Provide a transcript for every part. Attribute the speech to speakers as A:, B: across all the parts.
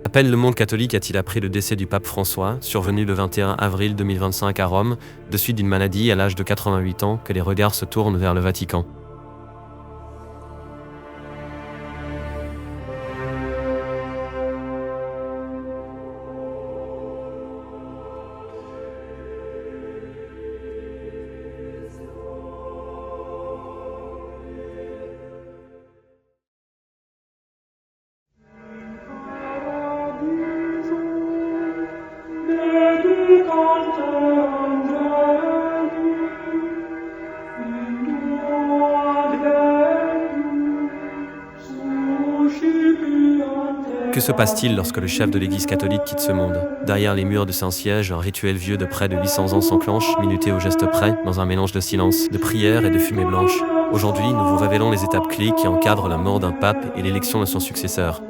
A: À peine le monde catholique a-t-il appris le décès du pape François, survenu le 21 avril 2025 à Rome, de suite d'une maladie à l'âge de 88 ans, que les regards se tournent vers le Vatican. Que se passe-t-il lorsque le chef de l'Église catholique quitte ce monde? Derrière les murs de Saint-Siège, un rituel vieux de près de 800 ans s'enclenche, minuté au geste près, dans un mélange de silence, de prière et de fumée blanche. Aujourd'hui, nous vous révélons les étapes clés qui encadrent la mort d'un pape et l'élection de son successeur.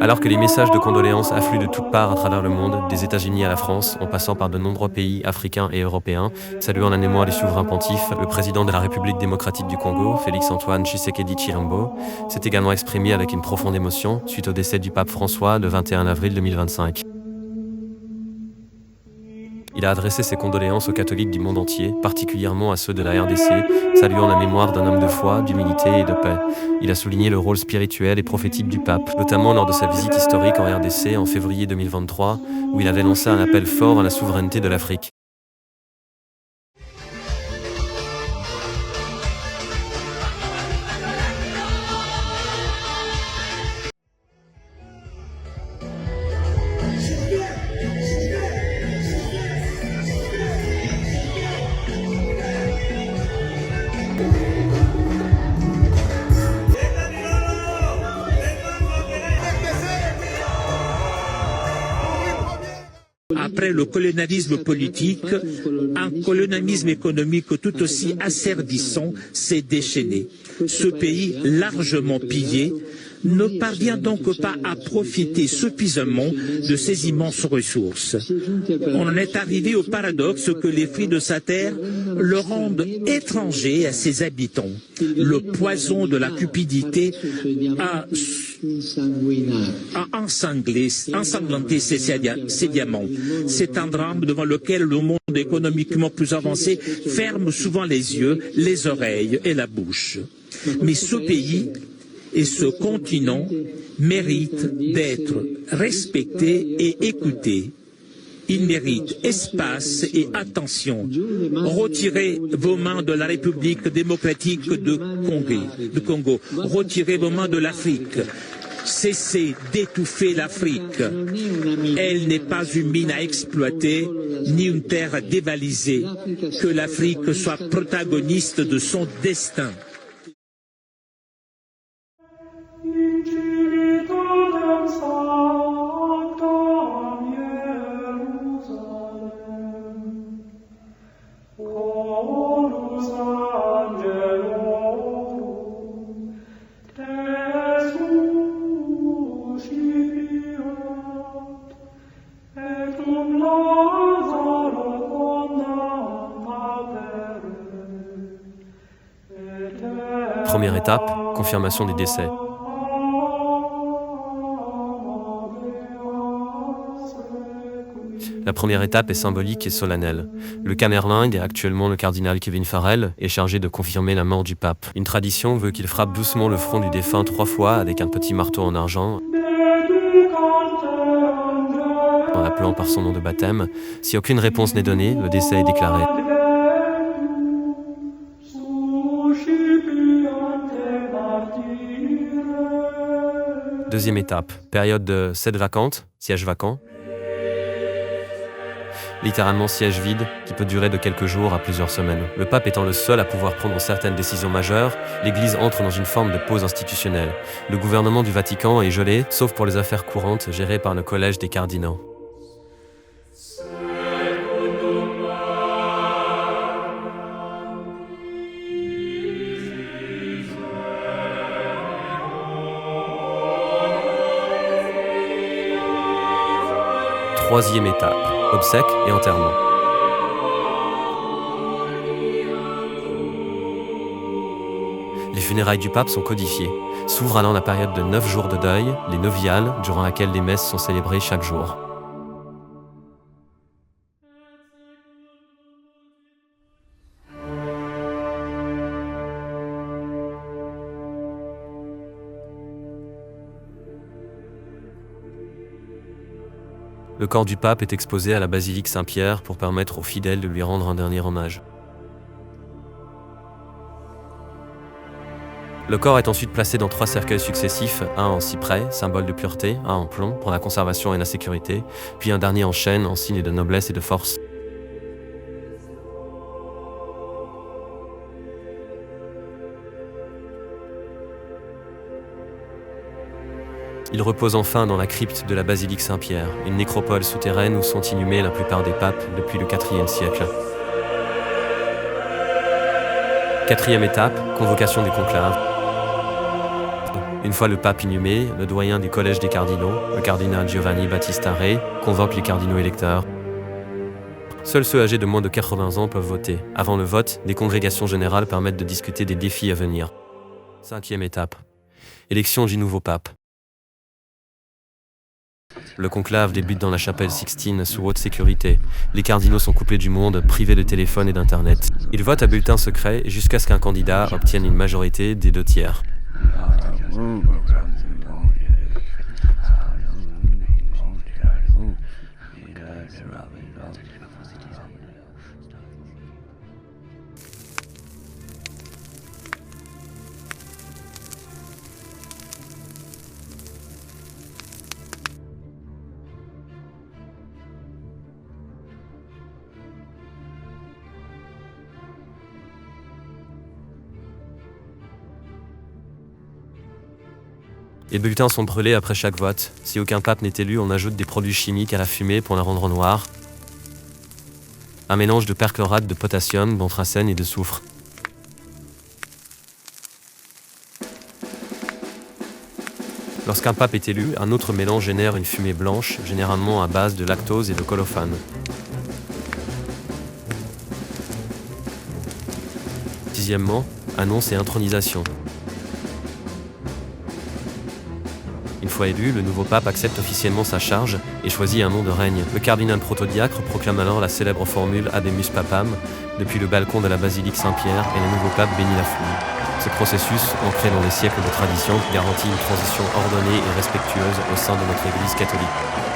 A: Alors que les messages de condoléances affluent de toutes parts à travers le monde, des États-Unis à la France, en passant par de nombreux pays africains et européens, saluant en émoi les souverains pontifes, le président de la République démocratique du Congo, Félix-Antoine Tshisekedi Tshilombo, s'est également exprimé avec une profonde émotion suite au décès du pape François le 21 avril 2025. Il a adressé ses condoléances aux catholiques du monde entier, particulièrement à ceux de la RDC, saluant la mémoire d'un homme de foi, d'humilité et de paix. Il a souligné le rôle spirituel et prophétique du pape, notamment lors de sa visite historique en RDC en février 2023, où il avait lancé un appel fort à la souveraineté de l'Afrique.
B: Après le colonialisme politique, un colonialisme économique tout aussi asservissant s'est déchaîné. Ce pays, largement pillé, ne parvient donc pas à profiter suffisamment de ses immenses ressources. On en est arrivé au paradoxe que les fruits de sa terre le rendent étranger à ses habitants. Le poison de la cupidité a ensanglanté ses diamants. C'est un drame devant lequel le monde économiquement plus avancé ferme souvent les yeux, les oreilles et la bouche. Mais ce pays et ce continent méritent d'être respectés et écoutés. Ils méritent espace et attention. Retirez vos mains de la République démocratique de Congo. Retirez vos mains de l'Afrique. Cessez d'étouffer l'Afrique. Elle n'est pas une mine à exploiter, ni une terre à dévaliser. Que l'Afrique soit protagoniste de son destin.
A: Première étape, confirmation des décès. La première étape est symbolique et solennelle. Le Camerlingue, actuellement le cardinal Kevin Farrell, est chargé de confirmer la mort du pape. Une tradition veut qu'il frappe doucement le front du défunt 3 fois avec un petit marteau en argent, en l'appelant par son nom de baptême. Si aucune réponse n'est donnée, le décès est déclaré. Deuxième étape, période de sede vacante, siège vacant. Littéralement siège vide, qui peut durer de quelques jours à plusieurs semaines. Le pape étant le seul à pouvoir prendre certaines décisions majeures, l'Église entre dans une forme de pause institutionnelle. Le gouvernement du Vatican est gelé, sauf pour les affaires courantes gérées par le collège des cardinaux. Troisième étape, obsèques et enterrement. Les funérailles du pape sont codifiées. S'ouvre alors la période de 9 jours de deuil, les noviales, durant laquelle les messes sont célébrées chaque jour. Le corps du pape est exposé à la basilique Saint-Pierre pour permettre aux fidèles de lui rendre un dernier hommage. Le corps est ensuite placé dans 3 cercueils successifs, un en cyprès, symbole de pureté, un en plomb pour la conservation et la sécurité, puis un dernier en chêne en signe de noblesse et de force. Il repose enfin dans la crypte de la basilique Saint-Pierre, une nécropole souterraine où sont inhumés la plupart des papes depuis le IVe siècle. Quatrième étape, convocation du conclave. Une fois le pape inhumé, le doyen du collège des cardinaux, le cardinal Giovanni Battista Re, convoque les cardinaux électeurs. Seuls ceux âgés de moins de 80 ans peuvent voter. Avant le vote, des congrégations générales permettent de discuter des défis à venir. Cinquième étape, élection du nouveau pape. Le conclave débute dans la chapelle Sixtine sous haute sécurité. Les cardinaux sont coupés du monde, privés de téléphone et d'internet. Ils votent à bulletin secret jusqu'à ce qu'un candidat obtienne une majorité des 2 tiers. Les bulletins sont brûlés après chaque vote. Si aucun pape n'est élu, on ajoute des produits chimiques à la fumée pour la rendre noire. Un mélange de perchlorate de potassium, d'anthracène et de soufre. Lorsqu'un pape est élu, un autre mélange génère une fumée blanche, généralement à base de lactose et de colophane. Dixièmement, annonce et intronisation. Une fois élu, le nouveau pape accepte officiellement sa charge et choisit un nom de règne. Le cardinal protodiacre proclame alors la célèbre formule Habemus Papam depuis le balcon de la basilique Saint-Pierre et le nouveau pape bénit la foule. Ce processus, ancré dans des siècles de tradition, garantit une transition ordonnée et respectueuse au sein de notre Église catholique.